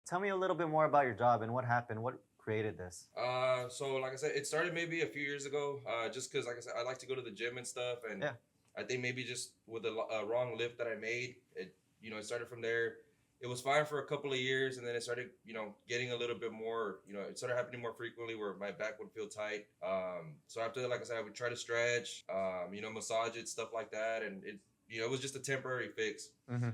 Tell me a little bit more about your job and what happened. What created this? So like I said, it started maybe a few years ago. Just because, like I said, I like to go to the gym and stuff, and Yeah. I think maybe just with the wrong lift that I made, it started from there. It was fine for a couple of years, and then it started, getting a little bit more. It started happening more frequently where my back would feel tight. So after that, like I said, I would try to stretch, massage it, stuff like that, and it was just a temporary fix. Mm-hmm.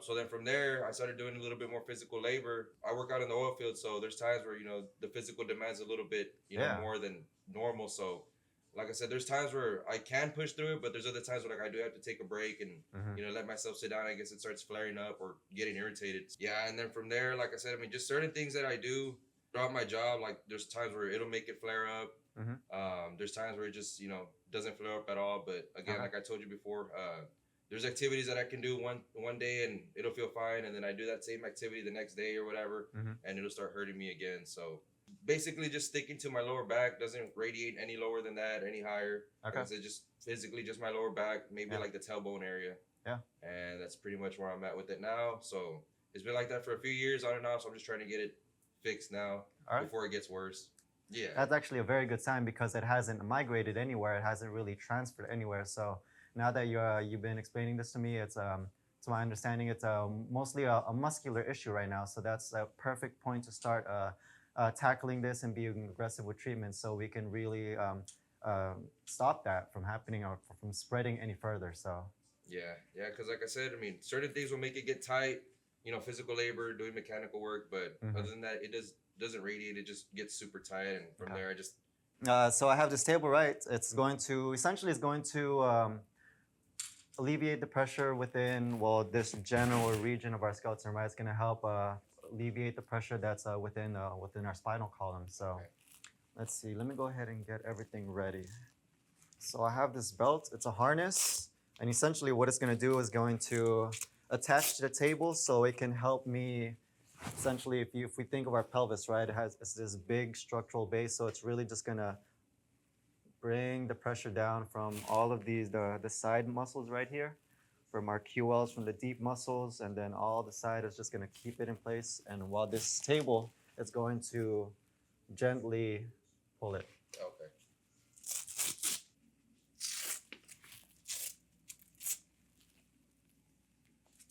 So then from there, I started doing a little bit more physical labor. I work out in the oil field, so there's times where the physical demands a little bit Yeah. more than normal. So, like I said, there's times where I can push through it, but there's other times where like I do have to take a break and Mm-hmm. let myself sit down. I guess it starts flaring up or getting irritated. Yeah, and then from there, like I said, I mean, just certain things that I do throughout my job. Like there's times where it'll make it flare up. Mm-hmm. There's times where it just doesn't flare up at all. But again, Uh-huh. like I told you before, there's activities that I can do one day and it'll feel fine, and then I do that same activity the next day or whatever, Mm-hmm. and it'll start hurting me again. So basically, just sticking to my lower back, doesn't radiate any lower than that, any higher. Like Okay. I said, just physically, just my lower back, maybe Yeah. like the tailbone area, Yeah. and that's pretty much where I'm at with it now. So it's been like that for a few years on and off. So I'm just trying to get it fixed now All right. before it gets worse. Yeah. That's actually a very good sign because it hasn't migrated anywhere. It hasn't really transferred anywhere. So now that you've been explaining this to me, it's to my understanding, it's mostly a muscular issue right now. So that's a perfect point to start tackling this and being aggressive with treatment, so we can really stop that from happening or from spreading any further. So Yeah, because like I said, I mean, certain things will make it get tight. Physical labor, doing mechanical work, but Mhm. other than that, it doesn't radiate. It just gets super tight, and from Okay. there, I just So I have this table, right? It's going to essentially it's going to alleviate the pressure within, well, this general region of our skeleton, right? It's going to help alleviate the pressure that's within our spinal column. So okay. let's see. Let me go ahead and get everything ready. So I have this belt. It's a harness, and essentially what it's going to do is going to attach to the table, so it can help me. Essentially, if we think of our pelvis, right, it's this big structural base, so it's really just going to bring the pressure down from all of these, the side muscles right here, from our QLs, from the deep muscles, and then all the side is just going to keep it in place. And while this table is going to gently pull it. Okay.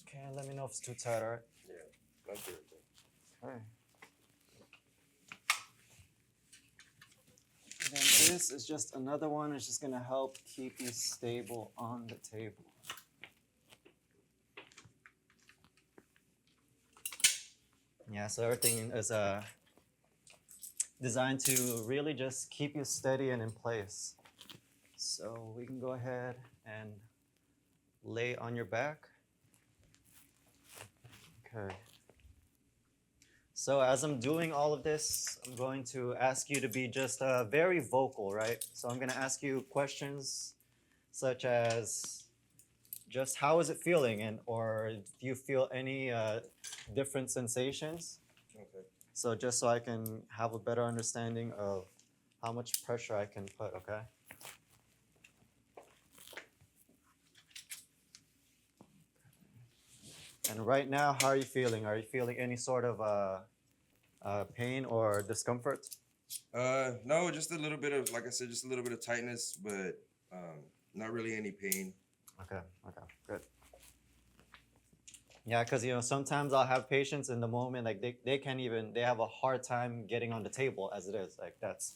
Okay, let me know if it's too tight, all right? Yeah. That's good. Okay. And then this is just another one. It's just going to help keep you stable on the table. Yeah, so everything is designed to really just keep you steady and in place. So we can go ahead and lay on your back. Okay. So as I'm doing all of this, I'm going to ask you to be just very vocal, right? So I'm going to ask you questions such as just how is it feeling, and or do you feel any different sensations? Okay. So just so I can have a better understanding of how much pressure I can put, okay? And right now, how are you feeling? Are you feeling any sort of pain or discomfort? No, just a little bit of, like I said, just a little bit of tightness, but not really any pain. Okay, good. Yeah, because sometimes I'll have patients in the moment, like they have a hard time getting on the table as it is. Like that's,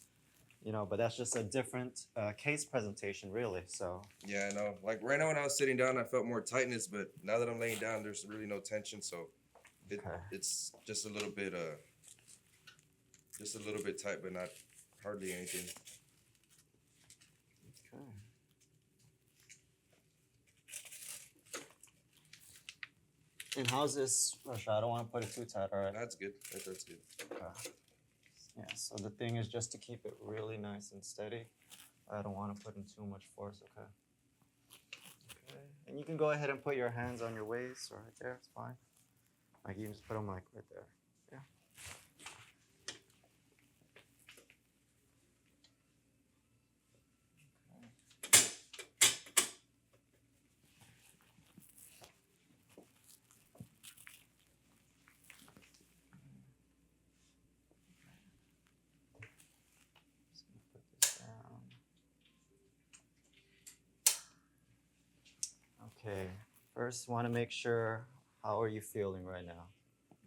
but that's just a different case presentation, really. So Yeah, I know. Like right now, when I was sitting down, I felt more tightness, but now that I'm laying down, there's really no tension. So Okay. it's just a little bit tight, but not hardly anything. Okay. And how's this pressure? I don't want to put it too tight, all right? That's good. That's good. Okay. Yeah, so the thing is just to keep it really nice and steady. I don't want to put in too much force, okay? Okay. And you can go ahead and put your hands on your waist or right there, it's fine. Like you can just put them like right there. Yeah. Okay. First, want to make sure, how are you feeling right now?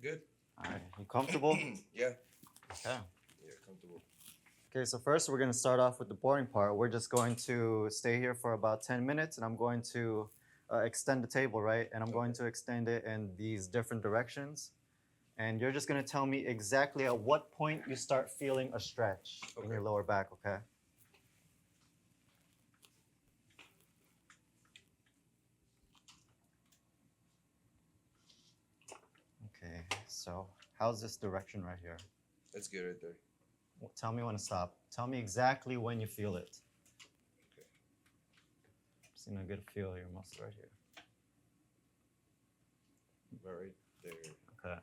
Good. All right. You comfortable? Yeah. Okay. Yeah, comfortable. Okay, so first we're going to start off with the boring part. We're just going to stay here for about 10 minutes and I'm going to extend the table, right? And I'm going to extend it in these different directions. And you're just going to tell me exactly at what point you start feeling a stretch in your lower back, okay? Okay, so how's this direction right here? That's good right there. Tell me when to stop. Tell me exactly when you feel it. Okay. Just gonna get a feel of your muscle right here. About right there. Okay.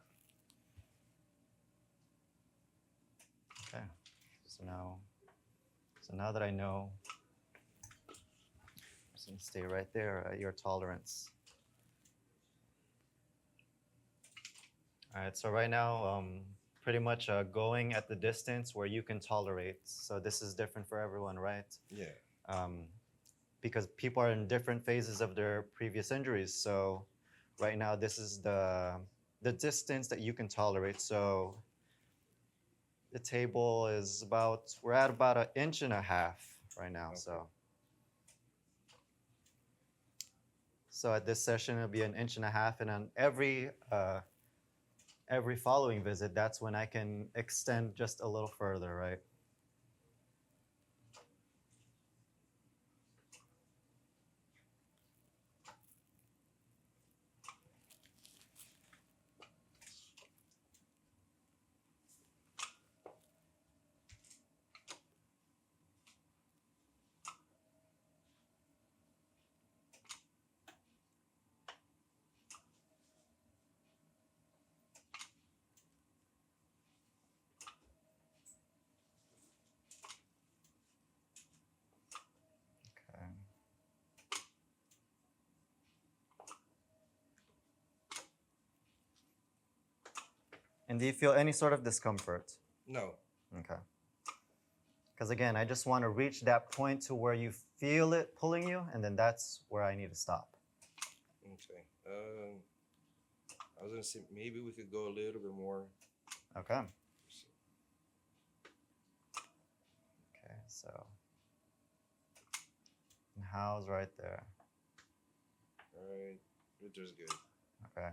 Okay. So now that I know, I'm just gonna stay right there at your tolerance. All right. So right now, pretty much going at the distance where you can tolerate. So this is different for everyone, right? Yeah. Because people are in different phases of their previous injuries. So right now, this is the distance that you can tolerate. So the table is we're at about 1.5 inches right now. Okay. So at this session, it'll be 1.5 inches, and on every following visit, that's when I can extend just a little further, right? Okay. And do you feel any sort of discomfort? No. Okay. Because again, I just want to reach that point to where you feel it pulling you, and then that's where I need to stop. Okay. I was gonna say maybe we could go a little bit more. Okay. Okay, so and how's right there? All right. There's good. Okay.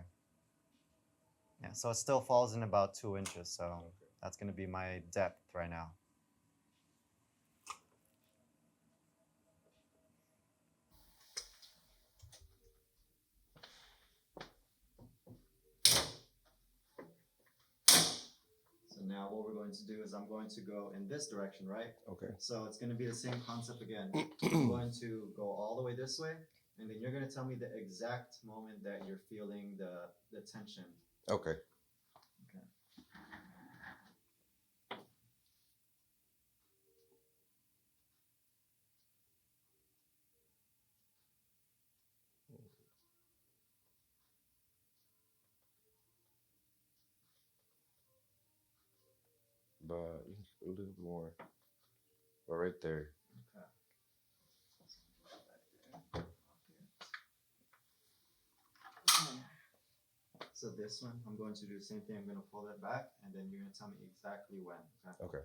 Yeah, so it still falls in about 2 inches, so that's going to be my depth right now. So now what we're going to do is I'm going to go in this direction, right? Okay. So it's going to be the same concept again. I'm going to go all the way this way, and then you're going to tell me the exact moment that you're feeling the tension. Okay. Okay. But a little bit more. But right there. Okay. So this one, I'm going to do the same thing. I'm going to pull it back, and then you're going to tell me exactly when. Okay. Okay.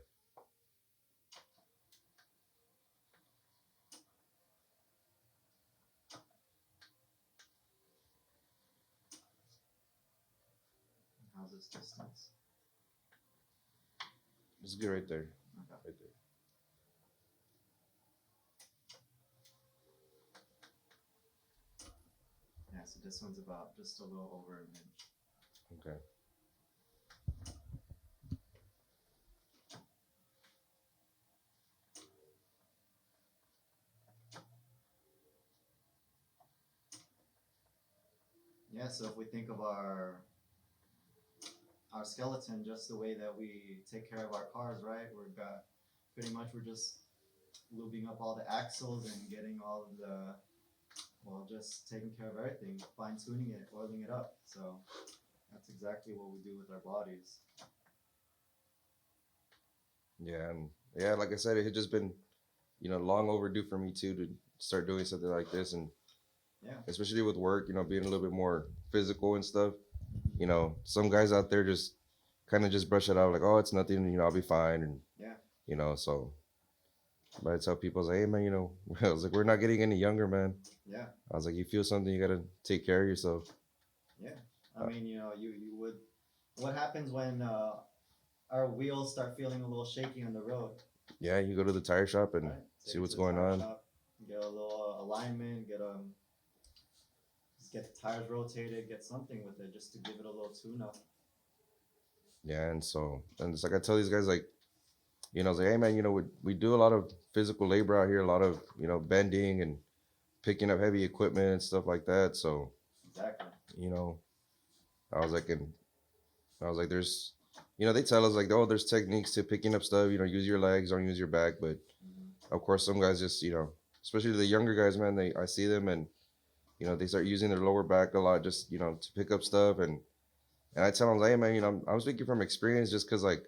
How's this distance? It's good right there. Okay. Right there. Yeah, so this one's about just a little over 1 inch. Okay. Yeah, so if we think of our skeleton just the way that we take care of our cars, right? We're just lubing up all the axles and getting all of just taking care of everything, fine tuning it, oiling it up. So that's exactly what we do with our bodies. Yeah, and like I said, it had just been, long overdue for me too to start doing something like this, and Yeah. especially with work, being a little bit more physical and stuff. Some guys out there just kind of just brush it out like, oh, it's nothing, I'll be fine. And, Yeah. so but I tell people, I was like, hey, man, I was like, we're not getting any younger, man. Yeah. I was like, you feel something, you got to take care of yourself. Yeah. I mean, you would. What happens when our wheels start feeling a little shaky on the road? Yeah, you go to the tire shop and Right? see Take it what's to the going tire on. shop, get a little alignment, just get the tires rotated, get something with it, just to give it a little tune-up. Yeah, and it's like I tell these guys, like, I was like, hey, man, we do a lot of physical labor out here, a lot of, bending and picking up heavy equipment and stuff like that. So, Exactly. I was like, there's, they tell us like, oh, there's techniques to picking up stuff, use your legs, don't use your back. But of course, some guys just, especially the younger guys, man, I see them and, they start using their lower back a lot just, to pick up stuff. And I tell them, like, hey, man, I'm speaking from experience just because, like,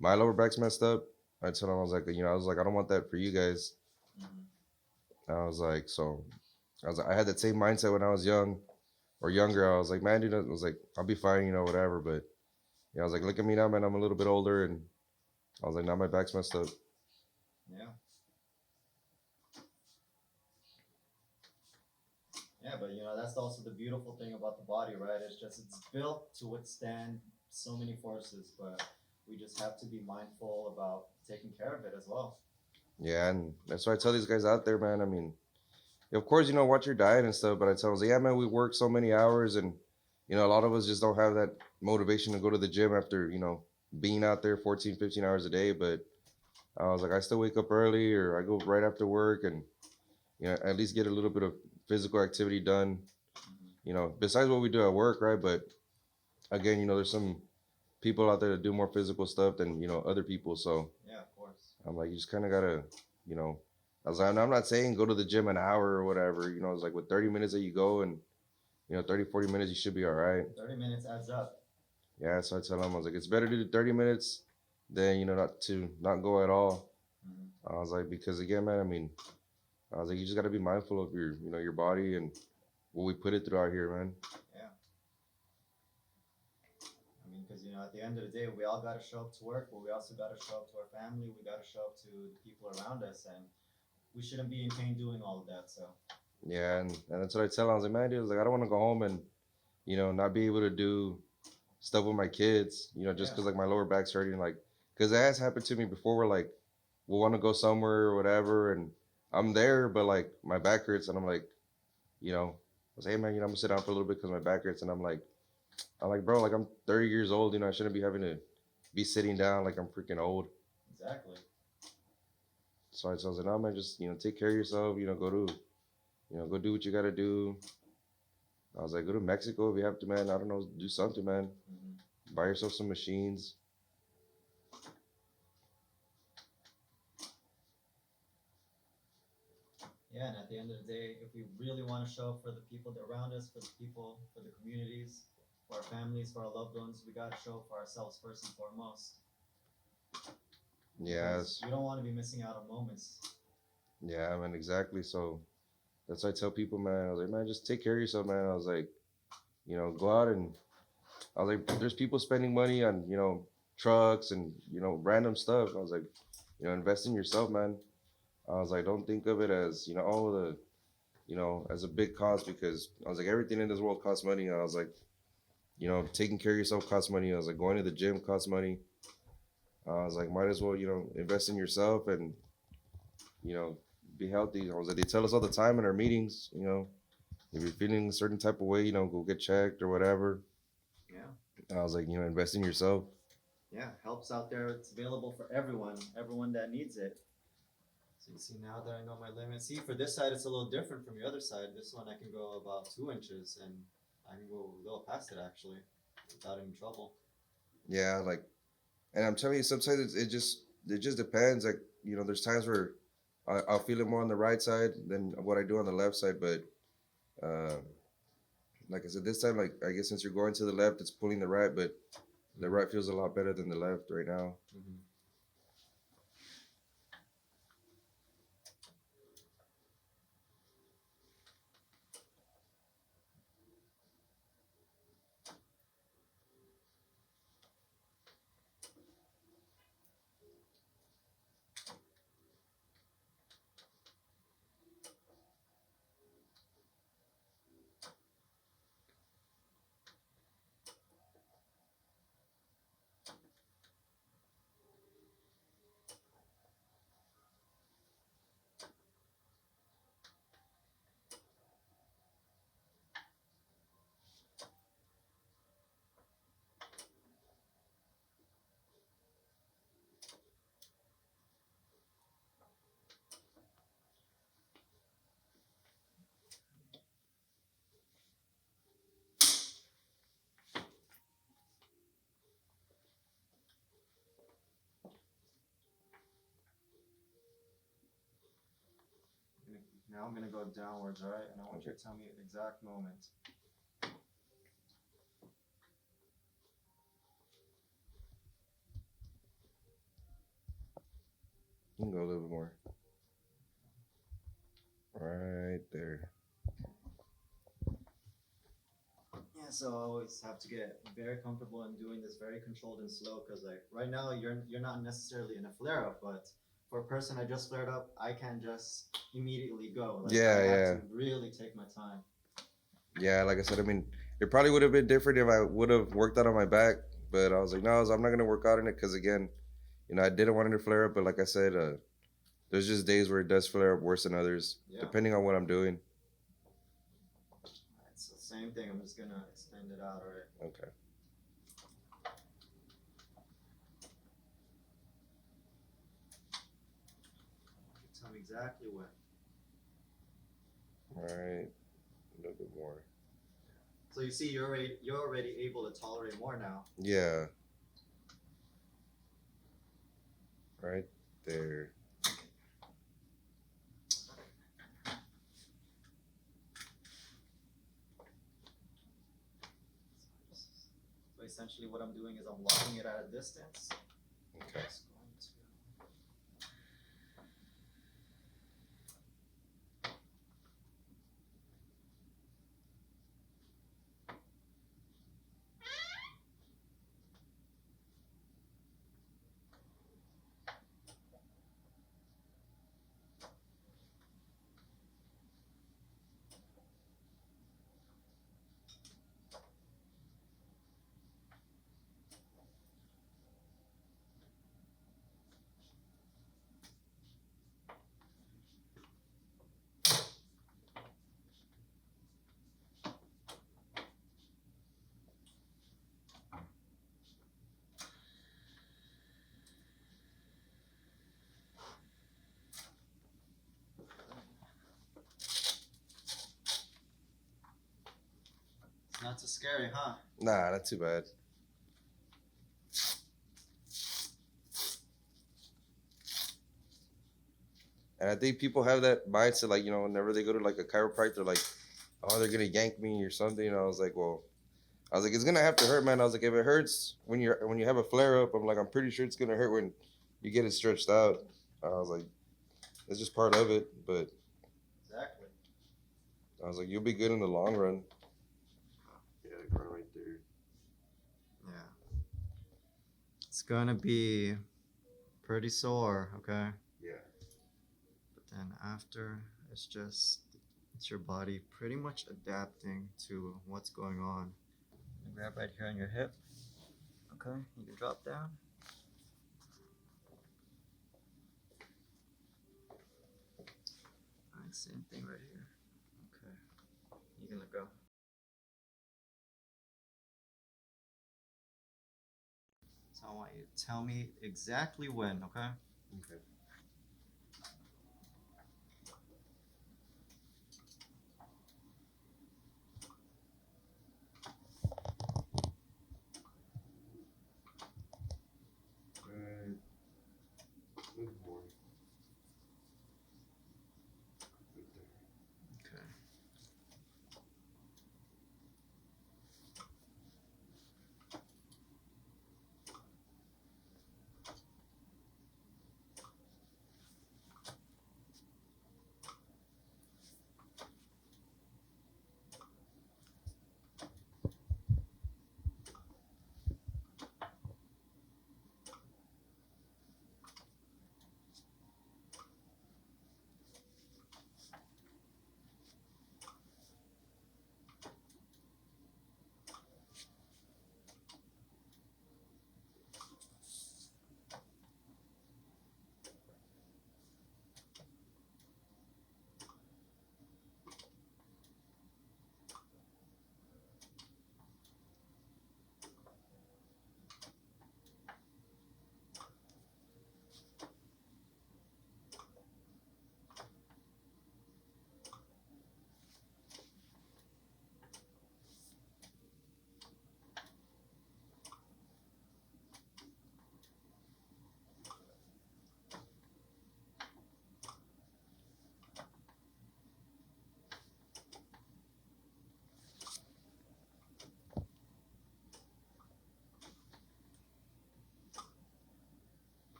my lower back's messed up. I tell them, I was like, I don't want that for you guys. I was like, I had that same mindset when I was young or younger. I was like, man, dude, I was like, I'll be fine, whatever. But, I was like, look at me now, man, I'm a little bit older. And I was like, now my back's messed up. Yeah. Yeah, but that's also the beautiful thing about the body, right? It's built to withstand so many forces, but we just have to be mindful about taking care of it as well. Yeah, and that's why I tell these guys out there, man. I mean, of course, watch your diet and stuff, but I tell them, yeah, man, we work so many hours, and a lot of us just don't have that motivation to go to the gym after being out there 14, 15 hours a day. But I was like, I still wake up early, or I go right after work, and at least get a little bit of physical activity done. Besides what we do at work, right? But again, there's some people out there that do more physical stuff than other people. So yeah, of course. I'm like, you just kind of gotta, you know. I was like, I'm not saying go to the gym an hour or whatever. It's like with 30 minutes that you go and 30, 40 minutes, you should be all right. 30 minutes adds up. Yeah, so I tell them, I was like, it's better to do 30 minutes than not go at all. I was like, because again, man, I mean, I was like, you just gotta be mindful of your body and what we put it through out here, man. Yeah. I mean, because at the end of the day, we all got to show up to work, but we also got to show up to our family. We got to show up to the people around us, and we shouldn't be in pain doing all of that. So. Yeah, and that's what I tell them. I was like, man, dude, I was like, I don't want to go home and not be able to do stuff with my kids, just because like my lower back's hurting, like, because that has happened to me before. Where like we'll want to go somewhere or whatever, and I'm there, but like my back hurts, and I'm like, I was like, hey man, I'm gonna sit down for a little bit because my back hurts, and I'm like, bro, like I'm 30 years old, I shouldn't be having to be sitting down like I'm freaking old. Exactly. So I was like, no man, just take care of yourself, go do what you gotta do. I was like, go to Mexico if you have to, man. I don't know, do something, man. Buy yourself some machines. Yeah, and at the end of the day, if we really want to show up for the people that around us, for the people, for the communities, for our families, for our loved ones, we got to show up for ourselves first and foremost. Yes. We don't want to be missing out on moments. Yeah, man, exactly. So that's why I tell people, man, I was like, man, just take care of yourself, man. I was like, go out and I was like, there's people spending money on, trucks and, random stuff. I was like, invest in yourself, man. I was like, don't think of it as, as a big cost, because I was like, everything in this world costs money. I was like, taking care of yourself costs money. I was like, going to the gym costs money. I was like, might as well, invest in yourself and, be healthy. I was like, they tell us all the time in our meetings, if you're feeling a certain type of way, go get checked or whatever. Yeah. I was like, invest in yourself. Yeah, help's out there. It's available for everyone that needs it. So you see, now that I know my limit. See, for this side, it's a little different from your other side. This one, I can go about 2 inches, and I can go a little past it, actually, without any trouble. Yeah, like, and I'm telling you, sometimes it just depends. Like, there's times where I'll feel it more on the right side than what I do on the left side. But like I said, this time, like, I guess since you're going to the left, it's pulling the right, but the right feels a lot better than the left right now. Now I'm gonna go downwards, all right? And I want you to tell me the exact moment. You can go a little bit more. Right there. Yeah, so I always have to get very comfortable in doing this very controlled and slow because like right now you're not necessarily in a flare up, but for a person I just flared up, I can just immediately go. Like I have to really take my time. Yeah, like I said, I mean, it probably would have been different if I would have worked out on my back, but I was like, no, I'm not gonna work out on it because again, I didn't want it to flare up, but like I said, there's just days where it does flare up worse than others, depending on what I'm doing. Alright, so same thing. I'm just gonna extend it out, alright? Okay. Tell me exactly when. All right, a little bit more. So you see, you're already able to tolerate more now. Yeah. Right there. So essentially what I'm doing is I'm locking it at a distance. Okay. Not too scary, huh? Nah, not too bad. And I think people have that mindset, like, whenever they go to like a chiropractor, like, oh, they're gonna yank me or something. I was like, it's gonna have to hurt, man. I was like, if it hurts when you have a flare up, I'm pretty sure it's gonna hurt when you get it stretched out. I was like, it's just part of it, but exactly. I was like, you'll be good in the long run. Yeah, right there. Yeah. It's gonna be pretty sore, okay? Yeah. But then after, it's your body pretty much adapting to what's going on. Grab right here on your hip. Okay, you can drop down. Alright, same thing right here. Okay, you can let go. So I want you to tell me exactly when, okay? Okay. Okay.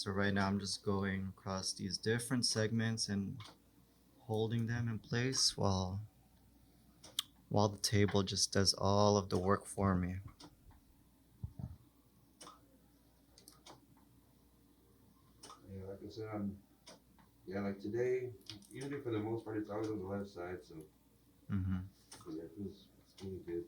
So right now I'm just going across these different segments and holding them in place while the table just does all of the work for me. Yeah, like I said, like today, usually for the most part, it's always on the left side, so Mm-hmm. yeah, it's really good.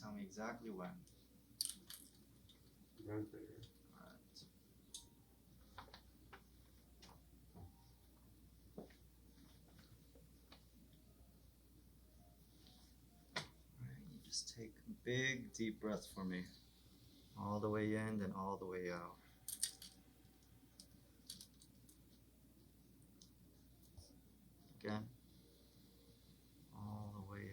Tell me exactly when. Right there. Alright. Alright, you just take a big deep breath for me. All the way in and all the way out. Again. All the way in.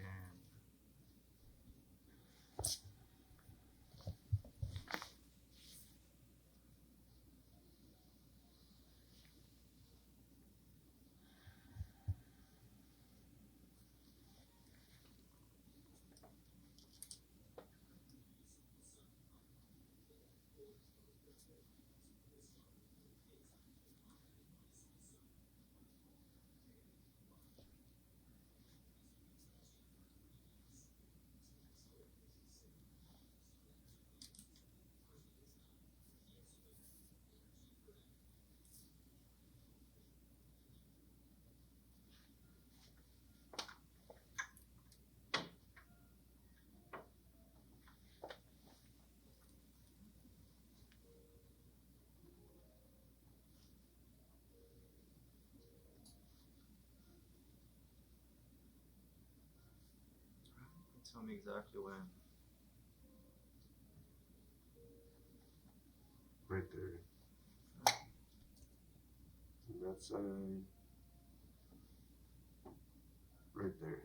Tell me exactly when. Right there. On that side. Right there.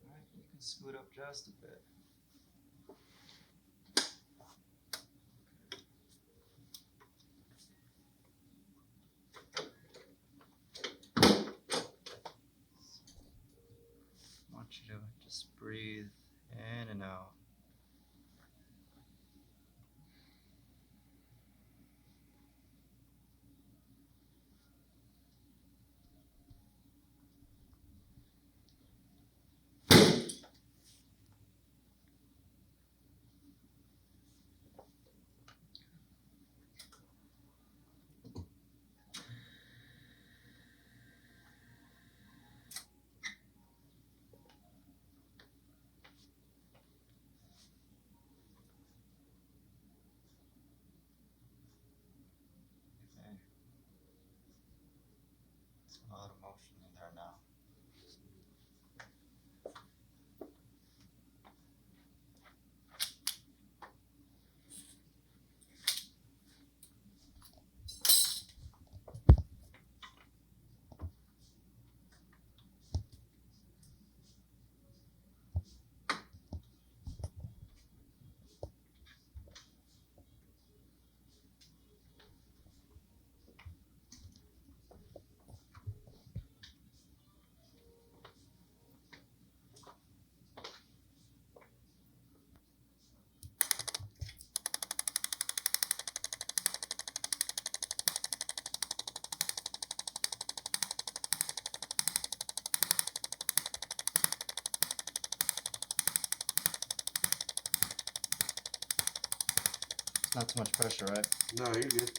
Alright, you can scoot up just a bit. want you to just breathe in and out. Okay. There's a lot of motion in there now. Not too much pressure, right? No, you're good.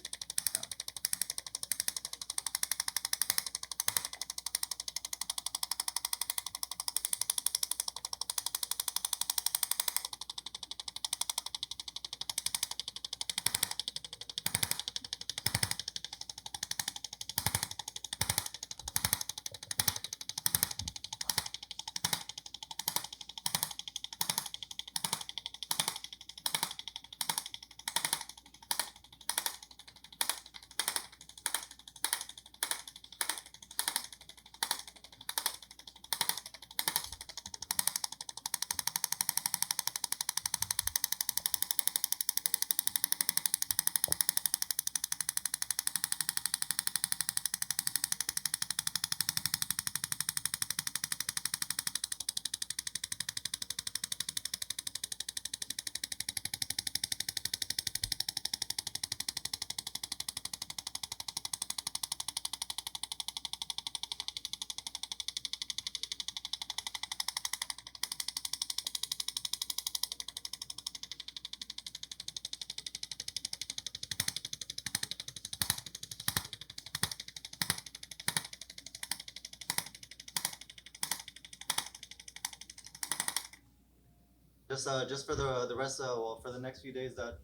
Just for the rest well, for the next few days, that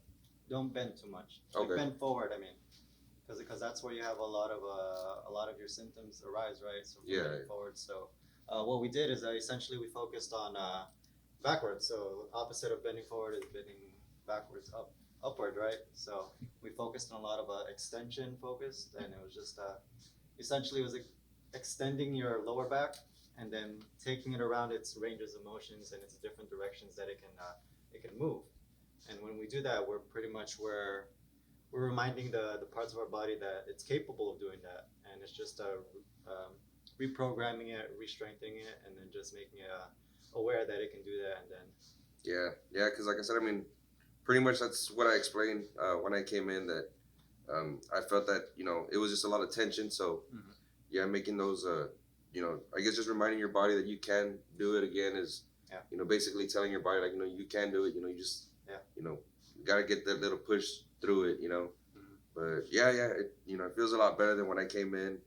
don't bend too much. Like Okay. bend forward, I mean, because that's where you have a lot of your symptoms arise, right? So Yeah. bending forward. So what we did is essentially we focused on backwards. So opposite of bending forward is bending backwards, upward, right? So we focused on a lot of extension focused, and it was just essentially it was extending your lower back and then taking it around its ranges of motions and its different directions that it can move. And when we do that, we're pretty much we're reminding the parts of our body that it's capable of doing that, and it's just reprogramming it, re-strengthening it, and then just making it aware that it can do that. And then Yeah, because like I said, I mean, pretty much that's what I explained when I came in, that I felt that, you know, it was just a lot of tension. So Mhm. yeah, making those you know, I guess just reminding your body that you can do it again is, Yeah. you know, basically telling your body, like, you know, you can do it. You know, you just, Yeah. you know, you gotta get that little push through it. You know, Mhm. but yeah, it, you know, it feels a lot better than when I came in.